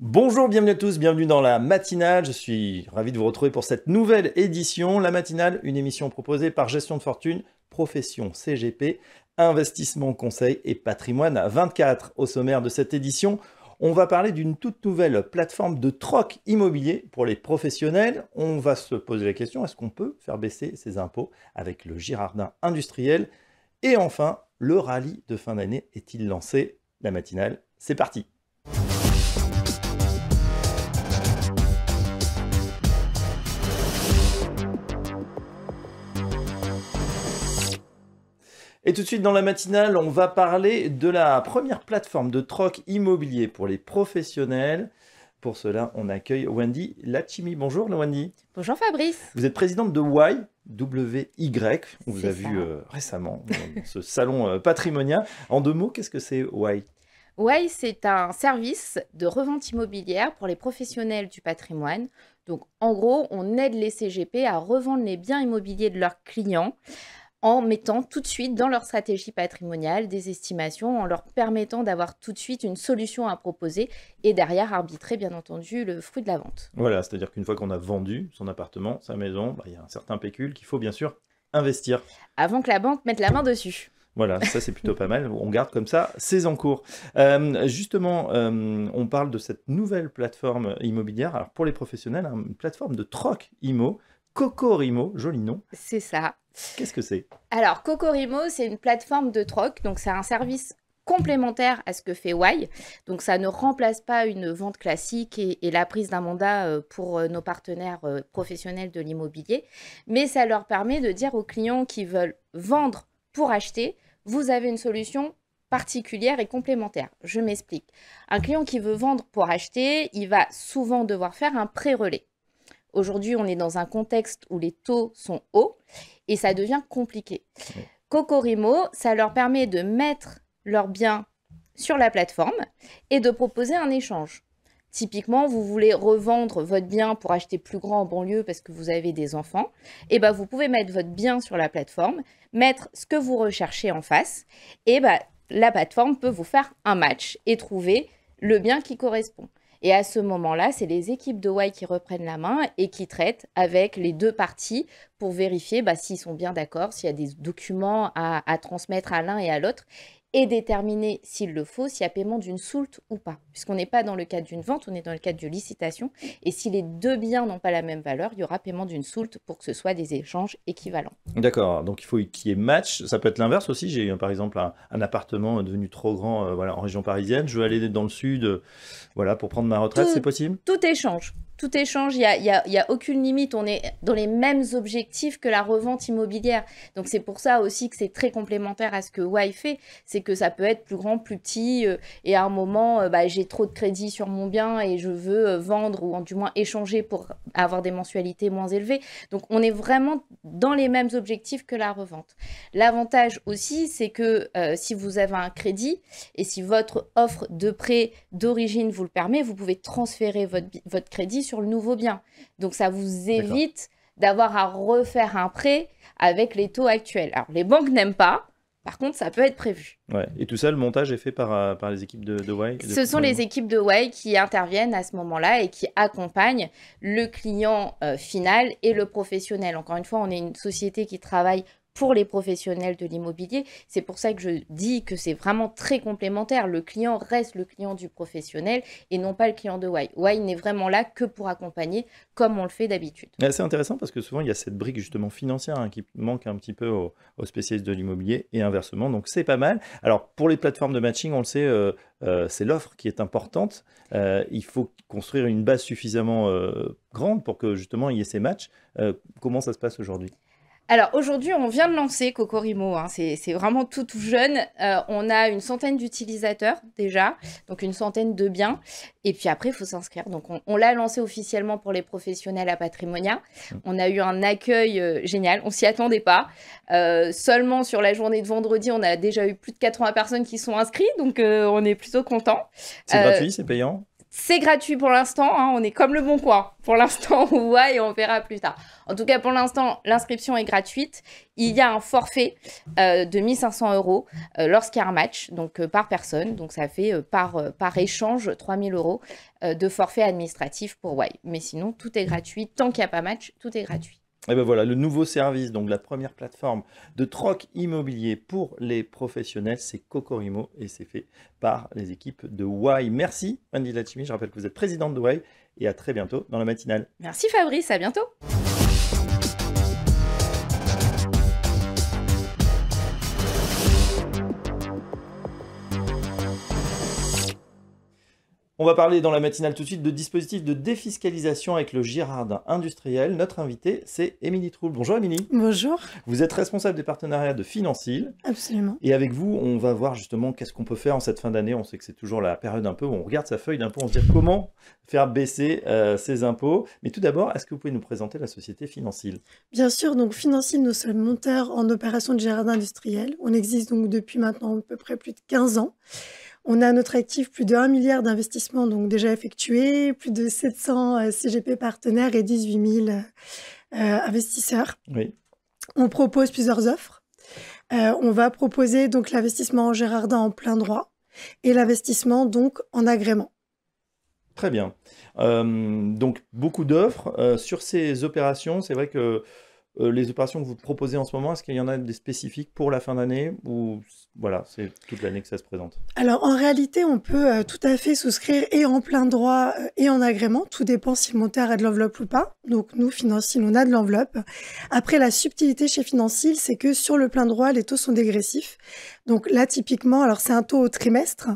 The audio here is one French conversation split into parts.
Bonjour, bienvenue à tous, bienvenue dans la matinale. Je suis ravi de vous retrouver pour cette nouvelle édition. La matinale, une émission proposée par Gestion de Fortune, Profession CGP, Investissement, Conseil et Patrimoine 24. Au sommaire de cette édition, on va parler d'une toute nouvelle plateforme de troc immobilier pour les professionnels. On va se poser la question, est-ce qu'on peut faire baisser ses impôts avec le Girardin industriel? Et enfin, le rallye de fin d'année est-il lancé? La matinale, c'est parti. Et tout de suite dans la matinale, on va parler de la première plateforme de troc immobilier pour les professionnels. Pour cela, on accueille Wendy Lachimi. Bonjour Wendy. Bonjour Fabrice. Vous êtes présidente de WY, W-Y. On vous a vu récemment dans ce salon patrimonial. En deux mots, qu'est-ce que c'est WY? WY, c'est un service de revente immobilière pour les professionnels du patrimoine. Donc en gros, on aide les CGP à revendre les biens immobiliers de leurs clients en mettant tout de suite dans leur stratégie patrimoniale des estimations, en leur permettant d'avoir tout de suite une solution à proposer et derrière arbitrer bien entendu le fruit de la vente. Voilà, c'est-à-dire qu'une fois qu'on a vendu son appartement, sa maison, il y a un certain pécule qu'il faut bien sûr investir. Avant que la banque mette la main dessus. Voilà, ça c'est plutôt pas mal. On garde comme ça ses encours. Justement, on parle de cette nouvelle plateforme immobilière. Alors pour les professionnels, une plateforme de troc IMO, Cocorimo, joli nom. C'est ça. Qu'est-ce que c'est? Alors, Cocorimo, c'est une plateforme de troc, donc c'est un service complémentaire à ce que fait WY. Donc, ça ne remplace pas une vente classique et la prise d'un mandat pour nos partenaires professionnels de l'immobilier, mais ça leur permet de dire aux clients qui veulent vendre pour acheter, vous avez une solution particulière et complémentaire. Je m'explique. Un client qui veut vendre pour acheter, il va souvent devoir faire un pré-relais. Aujourd'hui, on est dans un contexte où les taux sont hauts et ça devient compliqué. Oui. Cocorimo, ça leur permet de mettre leurs biens sur la plateforme et de proposer un échange. Typiquement, vous voulez revendre votre bien pour acheter plus grand en banlieue parce que vous avez des enfants, et ben vous pouvez mettre votre bien sur la plateforme, mettre ce que vous recherchez en face, et ben la plateforme peut vous faire un match et trouver le bien qui correspond. Et à ce moment-là, c'est les équipes de WY qui reprennent la main et qui traitent avec les deux parties pour vérifier s'ils sont bien d'accord, s'il y a des documents à transmettre à l'un et à l'autre et déterminer, s'il le faut, s'il y a paiement d'une soulte ou pas. Puisqu'on n'est pas dans le cadre d'une vente, on est dans le cadre de licitation. Et si les deux biens n'ont pas la même valeur, il y aura paiement d'une soulte pour que ce soit des échanges équivalents. D'accord, donc il faut qu'il y ait match. Ça peut être l'inverse aussi. J'ai par exemple un appartement devenu trop grand en région parisienne. Je veux aller dans le sud pour prendre ma retraite, c'est possible? Tout échange. Tout échange, il y a aucune limite. On est dans les mêmes objectifs que la revente immobilière. Donc, c'est pour ça aussi que c'est très complémentaire à ce que WY fait. C'est que ça peut être plus grand, plus petit. Et à un moment, j'ai trop de crédit sur mon bien et je veux vendre ou du moins échanger pour avoir des mensualités moins élevées. Donc, on est vraiment dans les mêmes objectifs que la revente. L'avantage aussi, c'est que si vous avez un crédit et si votre offre de prêt d'origine vous le permet, vous pouvez transférer votre crédit sur le nouveau bien. Donc, ça vous évite d'avoir à refaire un prêt avec les taux actuels. Alors, les banques n'aiment pas. Par contre, ça peut être prévu. Ouais. Et tout ça, le montage est fait par les équipes de WY? Ce sont les équipes de WY qui interviennent à ce moment-là et qui accompagnent le client final et le professionnel. Encore une fois, on est une société qui travaille pour les professionnels de l'immobilier. C'est pour ça que je dis que c'est vraiment très complémentaire. Le client reste le client du professionnel et non pas le client de WY. WY n'est vraiment là que pour accompagner comme on le fait d'habitude. C'est intéressant parce que souvent, il y a cette brique justement financière qui manque un petit peu aux spécialistes de l'immobilier et inversement. Donc, c'est pas mal. Alors, pour les plateformes de matching, on le sait, c'est l'offre qui est importante. Il faut construire une base suffisamment grande pour que justement il y ait ces matchs. Comment ça se passe aujourd'hui? Alors aujourd'hui, on vient de lancer Cocorimo, c'est vraiment tout jeune. On a une centaine d'utilisateurs déjà, donc une centaine de biens. Et puis après, il faut s'inscrire. Donc on l'a lancé officiellement pour les professionnels à Patrimonia. On a eu un accueil génial, on s'y attendait pas. Seulement sur la journée de vendredi, on a déjà eu plus de 80 personnes qui sont inscrites, donc on est plutôt contents. C'est gratuit, c'est payant? C'est gratuit pour l'instant, hein, on est comme le Bon Coin. Pour l'instant, on voit et on verra plus tard. En tout cas, pour l'instant, l'inscription est gratuite. Il y a un forfait de 1 500 € lorsqu'il y a un match, donc par personne. Donc ça fait par échange 3 000 € de forfait administratif pour Wai. Mais sinon, tout est gratuit. Tant qu'il n'y a pas match, tout est gratuit. Et ben voilà, le nouveau service, donc la première plateforme de troc immobilier pour les professionnels, c'est Cocorimo et c'est fait par les équipes de Wai. Merci Wendy Lachimi, je rappelle que vous êtes présidente de Wai et à très bientôt dans la matinale. Merci Fabrice, à bientôt. On va parler dans la matinale tout de suite de dispositifs de défiscalisation avec le Girardin industriel. Notre invitée, c'est Émilie Trouble. Bonjour Émilie. Bonjour. Vous êtes responsable des partenariats de Financil. Absolument. Et avec vous, on va voir justement qu'est-ce qu'on peut faire en cette fin d'année. On sait que c'est toujours la période un peu où on regarde sa feuille d'impôt, on se dit comment faire baisser ses impôts. Mais tout d'abord, est-ce que vous pouvez nous présenter la société Financil? Bien sûr, donc Financil, nous sommes monteurs en opération de Girardin industriel. On existe donc depuis maintenant à peu près plus de 15 ans. On a à notre actif plus de 1 milliard d'investissements donc déjà effectués, plus de 700 CGP partenaires et 18 000 investisseurs. Oui. On propose plusieurs offres. On va proposer donc l'investissement en Girardin en plein droit et l'investissement donc en agrément. Très bien. Donc beaucoup d'offres. Sur ces opérations, c'est vrai que les opérations que vous proposez en ce moment, est-ce qu'il y en a des spécifiques pour la fin d'année ou voilà, c'est toute l'année que ça se présente? Alors en réalité, on peut tout à fait souscrire et en plein droit et en agrément. Tout dépend si le monteur a de l'enveloppe ou pas. Donc nous, Financil, on a de l'enveloppe. Après, la subtilité chez Financil, c'est que sur le plein droit, les taux sont dégressifs. Donc là, typiquement, alors c'est un taux au trimestre.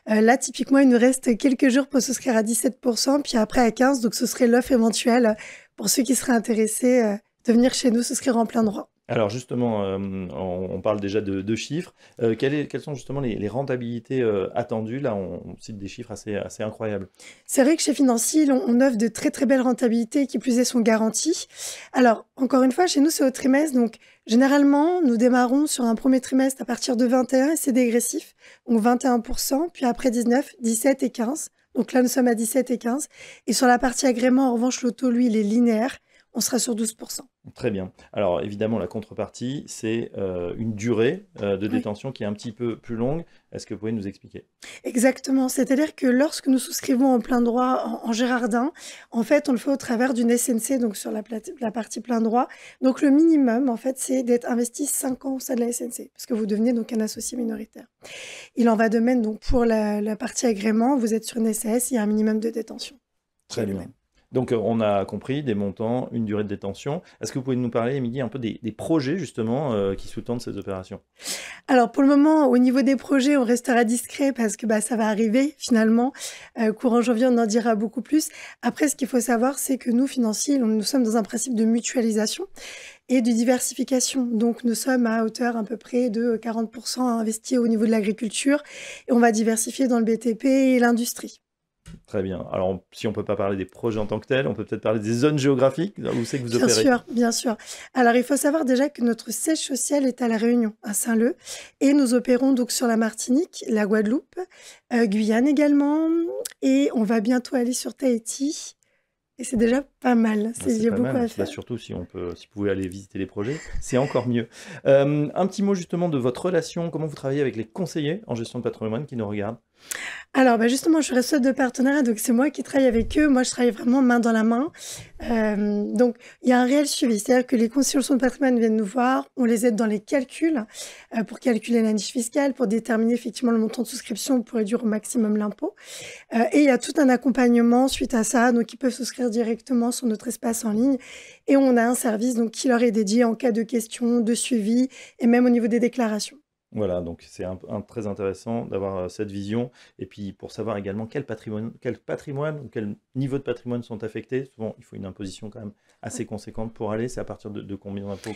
Là, typiquement, il nous reste quelques jours pour souscrire à 17%, puis après à 15%. Donc ce serait l'offre éventuelle pour ceux qui seraient intéressés de venir chez nous souscrire en plein droit. Alors justement, on parle déjà de chiffres. Quelles sont justement les rentabilités attendues? Là, on cite des chiffres assez incroyables. C'est vrai que chez Financil, on offre de très très belles rentabilités qui plus est sont garanties. Alors, encore une fois, chez nous, c'est au trimestre. Donc, généralement, nous démarrons sur un premier trimestre à partir de 21 et c'est dégressif. Donc 21%, puis après 19, 17 et 15. Donc là, nous sommes à 17 et 15. Et sur la partie agrément, en revanche, le taux, lui, il est linéaire. On sera sur 12%. Très bien. Alors évidemment, la contrepartie, c'est une durée de détention qui est un petit peu plus longue. Est-ce que vous pouvez nous expliquer? Exactement. C'est-à-dire que lorsque nous souscrivons en plein droit en Girardin, en fait, on le fait au travers d'une SNC, donc sur la partie plein droit. Donc le minimum, en fait, c'est d'être investi 5 ans au sein de la SNC, parce que vous devenez donc un associé minoritaire. Il en va de même donc pour la partie agrément. Vous êtes sur une SAS, il y a un minimum de détention. Très bien. Donc, on a compris des montants, une durée de détention. Est-ce que vous pouvez nous parler, Émilie, un peu des projets, justement, qui sous-tendent ces opérations? Alors, pour le moment, au niveau des projets, on restera discret parce que ça va arriver, finalement. Courant janvier, on en dira beaucoup plus. Après, ce qu'il faut savoir, c'est que nous, Financil, nous sommes dans un principe de mutualisation et de diversification. Donc, nous sommes à hauteur à peu près de 40% investis au niveau de l'agriculture et on va diversifier dans le BTP et l'industrie. Très bien. Alors, si on ne peut pas parler des projets en tant que tels, on peut peut-être parler des zones géographiques où c'est que vous opérez. Bien sûr. Alors, il faut savoir déjà que notre siège social est à La Réunion, à Saint-Leu, et nous opérons donc sur la Martinique, la Guadeloupe, Guyane également, et on va bientôt aller sur Tahiti. Et c'est déjà pas mal. Il y a beaucoup à faire. Surtout si vous pouvez aller visiter les projets, c'est encore mieux. Un petit mot justement de votre relation, comment vous travaillez avec les conseillers en gestion de patrimoine qui nous regardent? Alors, justement, je suis responsable de partenariat, donc c'est moi qui travaille avec eux. Moi, je travaille vraiment main dans la main. Donc, il y a un réel suivi. C'est-à-dire que les conseillers en gestion de patrimoine viennent nous voir, on les aide dans les calculs pour calculer la niche fiscale, pour déterminer effectivement le montant de souscription pour réduire au maximum l'impôt. Et il y a tout un accompagnement suite à ça. Donc, ils peuvent souscrire directement sur notre espace en ligne. Et on a un service donc, qui leur est dédié en cas de questions, de suivi et même au niveau des déclarations. Voilà, donc c'est très intéressant d'avoir cette vision. Et puis pour savoir également quel patrimoine ou quel niveau de patrimoine sont affectés. Souvent, il faut une imposition quand même assez conséquente pour aller. C'est à partir de combien d'impôts?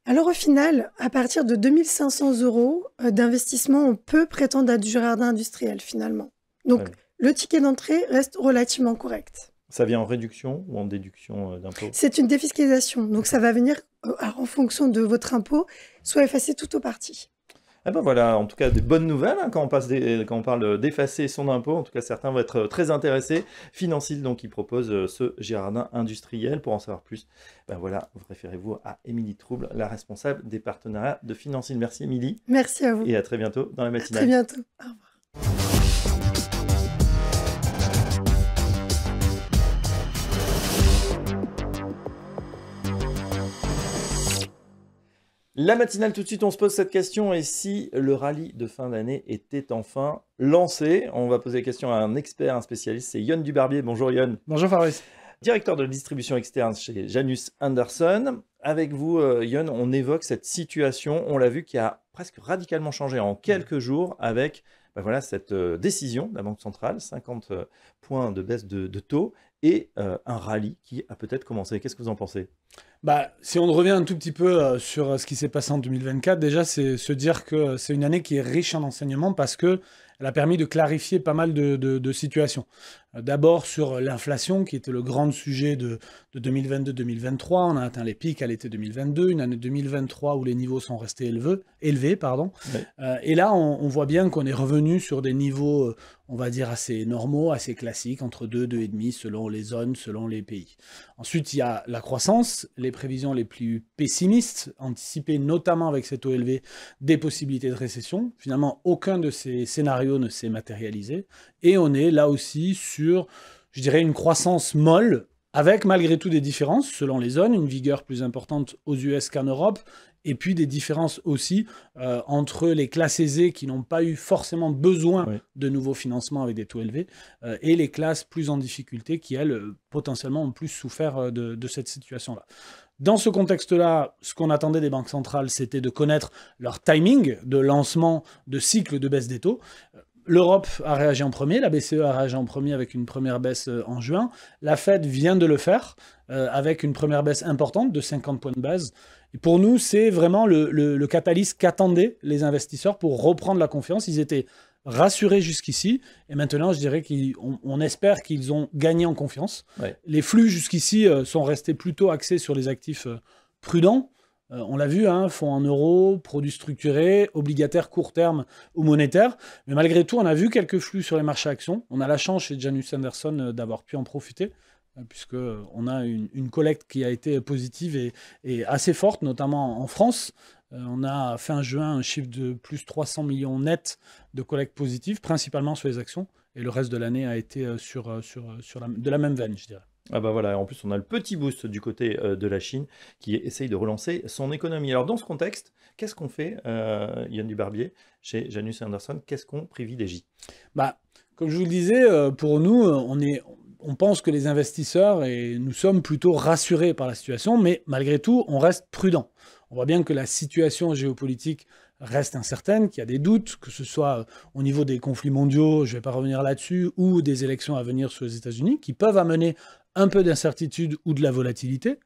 Alors au final, à partir de 2 500 € d'investissement, on peut prétendre à du Girardin industriel finalement. Donc le ticket d'entrée reste relativement correct. Ça vient en réduction ou en déduction d'impôts? C'est une défiscalisation. Donc ça va venir en fonction de votre impôt, soit effacé tout ou partie. Ah ben voilà, en tout cas des bonnes nouvelles hein, quand on parle d'effacer son impôt. En tout cas, certains vont être très intéressés. Financil, donc, il propose ce jardin industriel. Pour en savoir plus, ben voilà, vous référez-vous à Émilie Trouble, la responsable des partenariats de Financil. Merci Émilie. Merci à vous. Et à très bientôt dans la À matinale. très bientôt. Au revoir. La matinale, tout de suite, on se pose cette question. Et si le rallye de fin d'année était enfin lancé? On va poser la question à un expert, un spécialiste. C'est Yon Dubarbier. Bonjour Yon. Bonjour Fabrice. Directeur de distribution externe chez Janus Henderson. Avec vous, Yon, on évoque cette situation, on l'a vu, qui a presque radicalement changé en quelques jours avec voilà, cette décision de la Banque centrale, 50 points de baisse de taux et un rallye qui a peut-être commencé. Qu'est-ce que vous en pensez? Si on revient un tout petit peu sur ce qui s'est passé en 2024, déjà, c'est se dire que c'est une année qui est riche en enseignements parce qu'elle a permis de clarifier pas mal de situations. D'abord sur l'inflation, qui était le grand sujet de 2022-2023. On a atteint les pics à l'été 2022, une année 2023 où les niveaux sont restés élevés. Oui. Et là, on voit bien qu'on est revenu sur des niveaux, on va dire, assez normaux, assez classiques, entre 2, 2,5 selon les zones, selon les pays. Ensuite, il y a la croissance, les prévisions les plus pessimistes, anticipées notamment avec ces taux élevés, des possibilités de récession. Finalement, aucun de ces scénarios ne s'est matérialisé. Et on est là aussi sur, je dirais, une croissance molle, avec malgré tout des différences selon les zones, une vigueur plus importante aux US qu'en Europe, et puis des différences aussi entre les classes aisées qui n'ont pas eu forcément besoin de nouveaux financements avec des taux élevés, et les classes plus en difficulté qui, elles, potentiellement ont plus souffert de cette situation-là. Dans ce contexte-là, ce qu'on attendait des banques centrales, c'était de connaître leur timing de lancement de cycle de baisse des taux. L'Europe a réagi en premier, la BCE a réagi en premier avec une première baisse en juin. La Fed vient de le faire avec une première baisse importante de 50 points de base. Et pour nous, c'est vraiment le catalyse qu'attendaient les investisseurs pour reprendre la confiance. Ils étaient rassurés jusqu'ici et maintenant, je dirais qu'on espère qu'ils ont gagné en confiance. Ouais. Les flux jusqu'ici sont restés plutôt axés sur les actifs prudents. On l'a vu, hein, fonds en euros, produits structurés, obligataires court terme ou monétaires. Mais malgré tout, on a vu quelques flux sur les marchés actions. On a la chance chez Janus Henderson d'avoir pu en profiter, puisqu'on a une collecte qui a été positive et assez forte, notamment en France. On a fin juin un chiffre de plus 300 millions net de collecte positive, principalement sur les actions. Et le reste de l'année a été de la même veine, je dirais. Ah bah voilà, en plus on a le petit boost du côté de la Chine qui essaye de relancer son économie. Alors dans ce contexte, qu'est-ce qu'on fait, Yon Dubarbier, chez Janus Henderson? Qu'est-ce qu'on privilégie? Comme je vous le disais, pour nous, on pense que les investisseurs, et nous sommes plutôt rassurés par la situation, mais malgré tout, on reste prudent. On voit bien que la situation géopolitique reste incertaine, qu'il y a des doutes, que ce soit au niveau des conflits mondiaux, je ne vais pas revenir là-dessus, ou des élections à venir sur les États-Unis, qui peuvent amener un peu d'incertitude ou de la volatilité.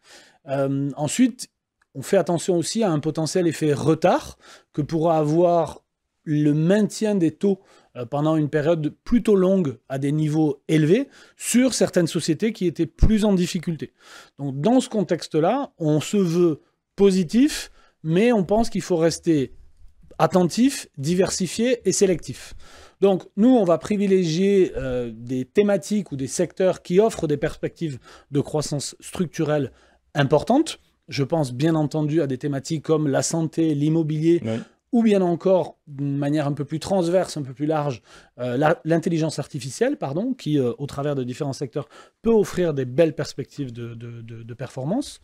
Ensuite, on fait attention aussi à un potentiel effet retard que pourra avoir le maintien des taux pendant une période plutôt longue à des niveaux élevés sur certaines sociétés qui étaient plus en difficulté. Donc dans ce contexte-là, on se veut positif, mais on pense qu'il faut rester attentif, diversifié et sélectif. Donc nous, on va privilégier des thématiques ou des secteurs qui offrent des perspectives de croissance structurelle importantes. Je pense bien entendu à des thématiques comme la santé, l'immobilier, ou bien encore, d'une manière un peu plus transverse, un peu plus large, l'intelligence artificielle, qui, au travers de différents secteurs, peut offrir des belles perspectives de performance.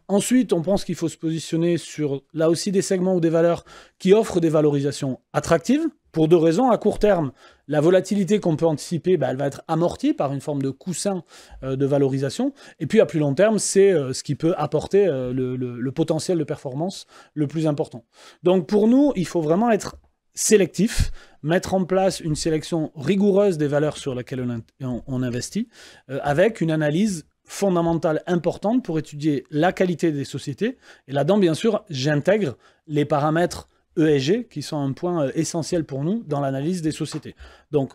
Ensuite, on pense qu'il faut se positionner sur, là aussi, des segments ou des valeurs qui offrent des valorisations attractives, pour deux raisons. À court terme, la volatilité qu'on peut anticiper, elle va être amortie par une forme de coussin de valorisation. Et puis, à plus long terme, c'est ce qui peut apporter le potentiel de performance le plus important. Donc, pour nous, il faut vraiment être sélectif, mettre en place une sélection rigoureuse des valeurs sur lesquelles on investit, avec une analyse fondamentale importante pour étudier la qualité des sociétés. Et là-dedans, bien sûr, j'intègre les paramètres ESG qui sont un point essentiel pour nous dans l'analyse des sociétés. Donc,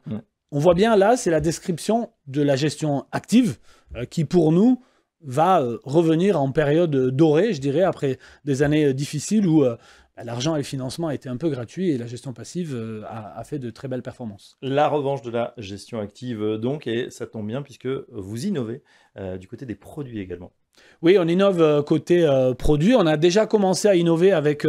on voit bien là, c'est la description de la gestion active qui, pour nous, va revenir en période dorée, je dirais, après des années difficiles où l'argent et le financement étaient un peu gratuits et la gestion passive a fait de très belles performances. La revanche de la gestion active, donc, et ça tombe bien puisque vous innovez du côté des produits également. Oui, on innove côté produit. On a déjà commencé à innover avec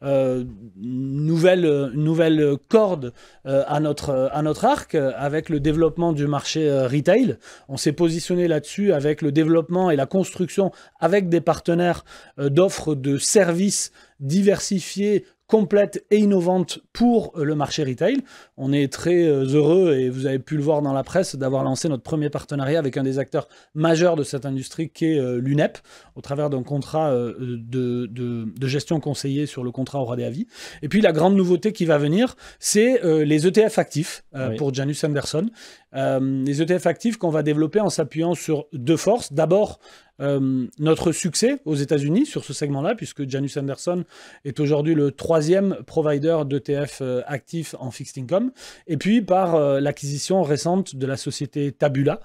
une nouvelle corde à notre arc, avec le développement du marché retail. On s'est positionné là-dessus avec le développement et la construction avec des partenaires d'offres de services diversifiées, complète et innovante pour le marché retail. On est très heureux, et vous avez pu le voir dans la presse, d'avoir lancé notre premier partenariat avec un des acteurs majeurs de cette industrie qui est l'UNEP, au travers d'un contrat de gestion conseillée sur le contrat Aura des Avis. Et puis la grande nouveauté qui va venir, c'est les ETF actifs pour Janus Henderson. Les ETF actifs qu'on va développer en s'appuyant sur deux forces. D'abord, notre succès aux États-Unis sur ce segment-là, puisque Janus Henderson est aujourd'hui le 3e provider d'ETF actifs en fixed income, et puis par l'acquisition récente de la société Tabula,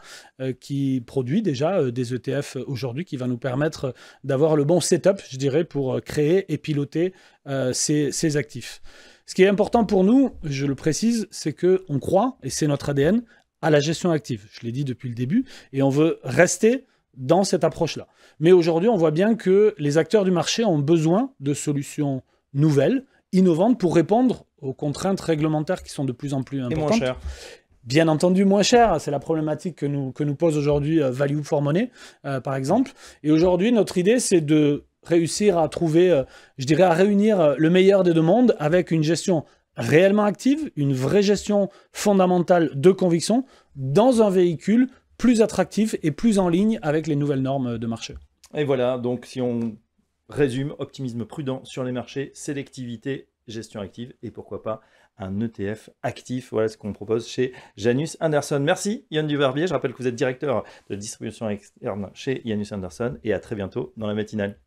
qui produit déjà des ETF aujourd'hui, qui va nous permettre d'avoir le bon setup, je dirais, pour créer et piloter ces actifs. Ce qui est important pour nous, je le précise, c'est qu'on croit, et c'est notre ADN, à la gestion active. Je l'ai dit depuis le début, et on veut rester dans cette approche-là. Mais aujourd'hui, on voit bien que les acteurs du marché ont besoin de solutions nouvelles, innovantes, pour répondre aux contraintes réglementaires qui sont de plus en plus importantes. Et moins cher. Bien entendu, moins cher. C'est la problématique que nous pose aujourd'hui Value for Money, par exemple. Et aujourd'hui, notre idée, c'est de réussir à trouver, je dirais, à réunir le meilleur des deux mondes avec une gestion réellement active, une vraie gestion fondamentale de conviction dans un véhicule plus attractif et plus en ligne avec les nouvelles normes de marché. Et voilà, donc si on résume, optimisme prudent sur les marchés, sélectivité, gestion active et pourquoi pas un ETF actif. Voilà ce qu'on propose chez Janus Henderson. Merci Yann Duverbier. Je rappelle que vous êtes directeur de distribution externe chez Janus Henderson et à très bientôt dans la matinale.